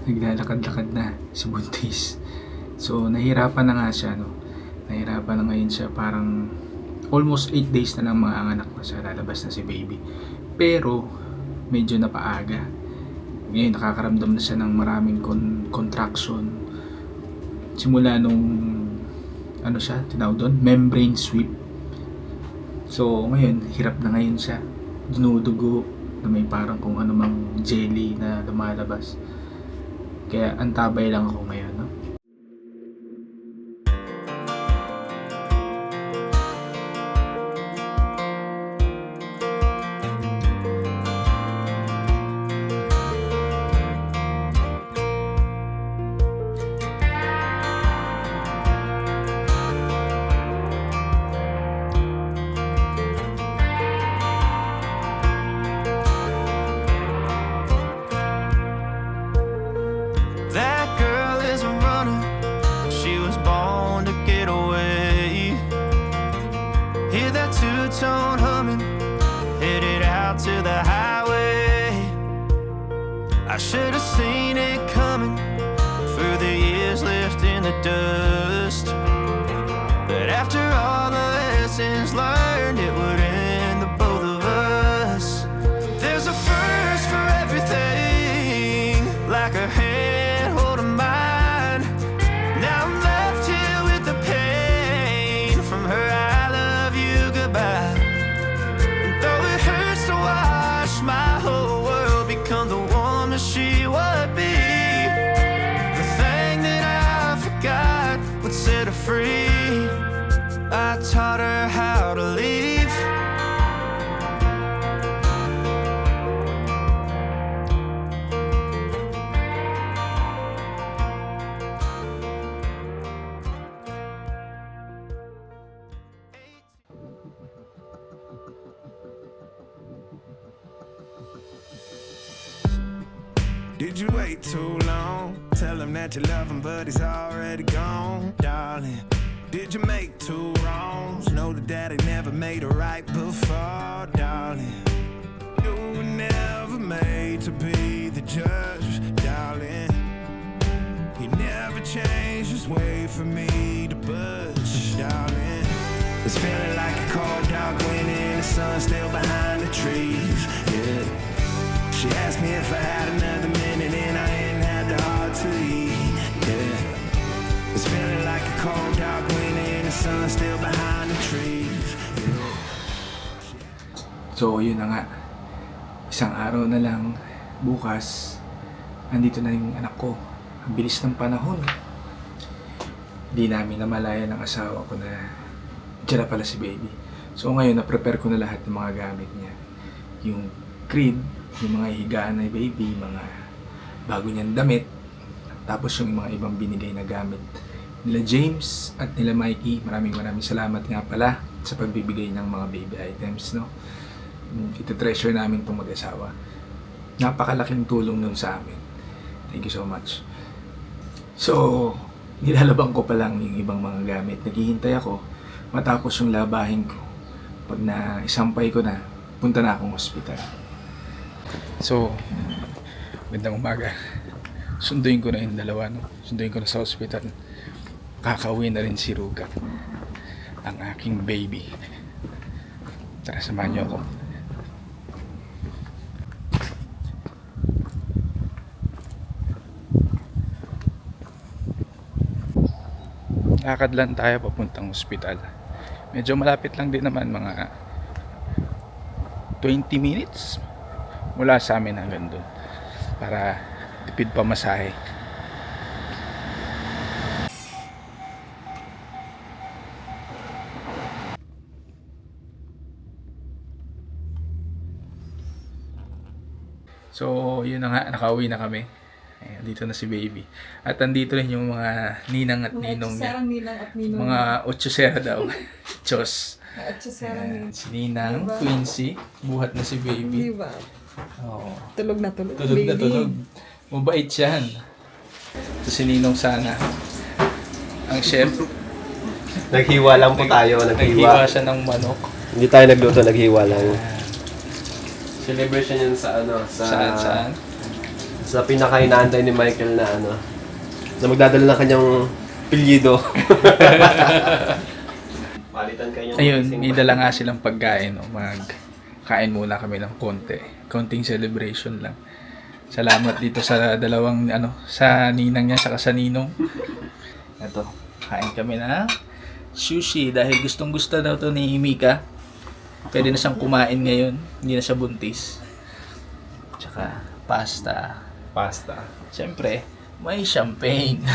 naglalakad-lakad na si Buntis. So nahirapan na nga siya, no? Nahirapan na ngayon siya, parang almost 8 days na lang mga anak na siya, lalabas na si baby. Pero medyo napaaga. Ngayon nakakaramdam na siya ng maraming contraction. Simula nung ano siya, tinawag doon, membrane sweep. So ngayon, hirap na ngayon siya. Dinudugo na may parang kung ano mang jelly na lumalabas. Kaya antabay lang ako ngayon, no? That girl is a runner, she was born to get away. Hear that two-tone humming, headed out to the highway. I should have seen it coming through the years left in the dust. But after all the lessons learned, it would end the both of us. There's a first for everything, like a hand holding mine. Now I'm left here with the pain from her I love you goodbye. And though it hurts to watch my whole world become the woman she would be, the thing that I forgot would set her free. I taught her how to leave. Did you wait too long? Tell him that you love him, but he's already gone, darling. Did you make two wrongs? Know that daddy never made a right before, darling. You were never made to be the judge, darling. He never changed his way for me to budge, darling. It's feeling like a cold dark wind and the sun still behind the trees, yeah. She asked me if I had another minute and I ain't had the heart to leave, yeah. It's feeling like a cold dark wind and the sun still behind the trees, yeah. So yun na nga, isang araw na lang, bukas andito na yung anak ko. Ang bilis ng panahon. Hindi namin namalayan ng asawa ko na dyan na pala si baby. So ngayon, na-prepare ko na lahat ng mga gamit niya. Yung crib, yung mga higaan na baby, mga bago niyang damit, tapos yung mga ibang binigay na gamit nila James at nila Mikey. Maraming salamat nga pala sa pagbibigay ng mga baby items, no? Ito-treasure namin itong mag-asawa. Napakalaking tulong nun sa amin. Thank you so much. So, nilalabang ko pa lang yung ibang mga gamit. Naghihintay ako matapos yung labahin ko. Pag na-isampay ko na, punta na akong ospital. So, magandang umaga. Sunduin ko na yung dalawa, no? Sunduin ko na sa ospital. Kakauwi na rin si Ruga, ang aking baby. Tara, samahan niyo ako. Lakad lang tayo papuntang ospital. Medyo malapit lang din naman, mga 20 minutes mula sa amin hanggang doon, para tipid pa masahe. So yun na nga, nakauwi na kami. Ayan, dito na si baby. At andito rin yung mga ninang at ninong niya. Ninang at ninong. Mga otsosera daw. Diyos. Otsosera Ayan, ninang. si Ninang, Diba? Quincy, buhat na si baby. Diba? Oo. Tulog na tulog. Tulog na baby. tulog. Mabait yan. Ito si Ninong sana. Ang chef. Naghiwa lang po tayo, Naghiwa naghiwa. siya ng manok. Hindi tayo nagluto, naghiwa lang. Ayan. Celebration yan sa ano, sa Saan? sa sa pinaka-inaantay ni Michael na ano, na magdadala ng kanyang pilyido. Palitan kayo. Ayun, may dala nga silang pagkain. No? Magkain muna kami ng konti. Konting celebration lang. Salamat dito sa dalawang, sa ninang niya saka sa ninong. Ito, kain kami na sushi dahil gustong gusto daw to ni Mika. Pwede na siyang kumain ngayon. Hindi na siya buntis. Tsaka pasta. Siyempre, may champagne.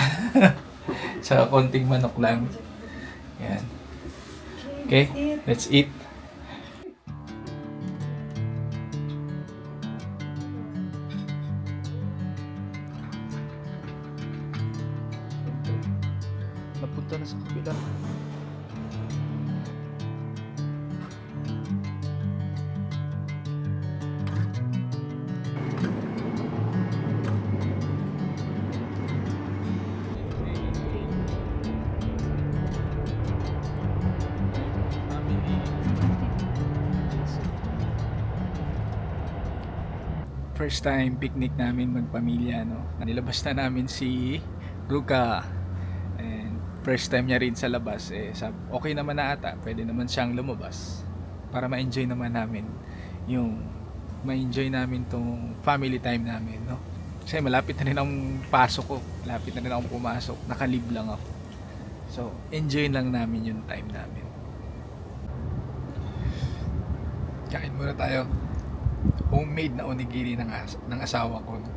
Tsaka konting manok lang. Yan. Okay, let's eat. Napunta na sa kabila. First time picnic namin magpamilya, no? Nilabas na namin si Ruka. And first time niya rin sa labas, okay naman na ata, pwede naman siyang lumabas para ma-enjoy naman namin ma-enjoy namin tong family time namin, no? Kasi malapit na rin ang pasok ko, malapit na rin akong pumasok, nakalib lang ako. So, enjoy lang namin yung time namin. Kain muna tayo. Homemade na onigiri ng asawa ko. No?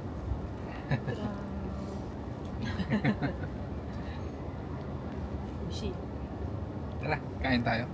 Tara, kain tayo.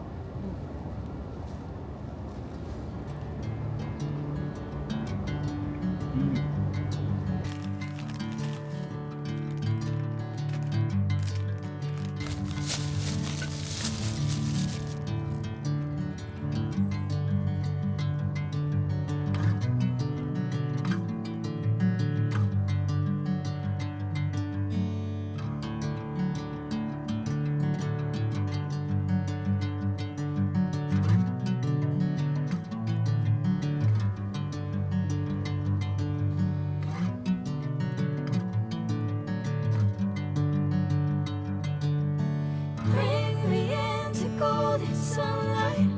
Bring me into golden sunlight.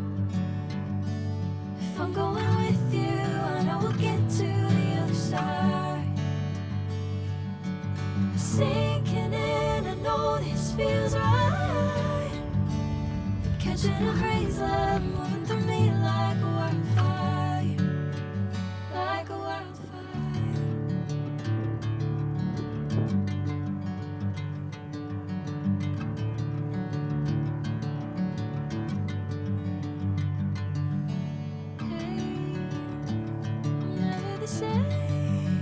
If I'm going with you, I know we'll get to the other side. Sinking in, I know this feels right. Catching a breeze, love moving through me like a wildfire, like a wildfire. Never the same.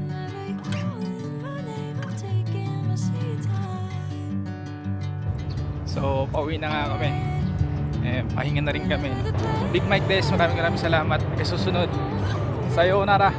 Never you calling my name. I'm taking my sweet time. So, pauwi na nga kami. Pahinga na rin kami. Big Mike Des, maraming salamat. Kaya susunod. Sayonara.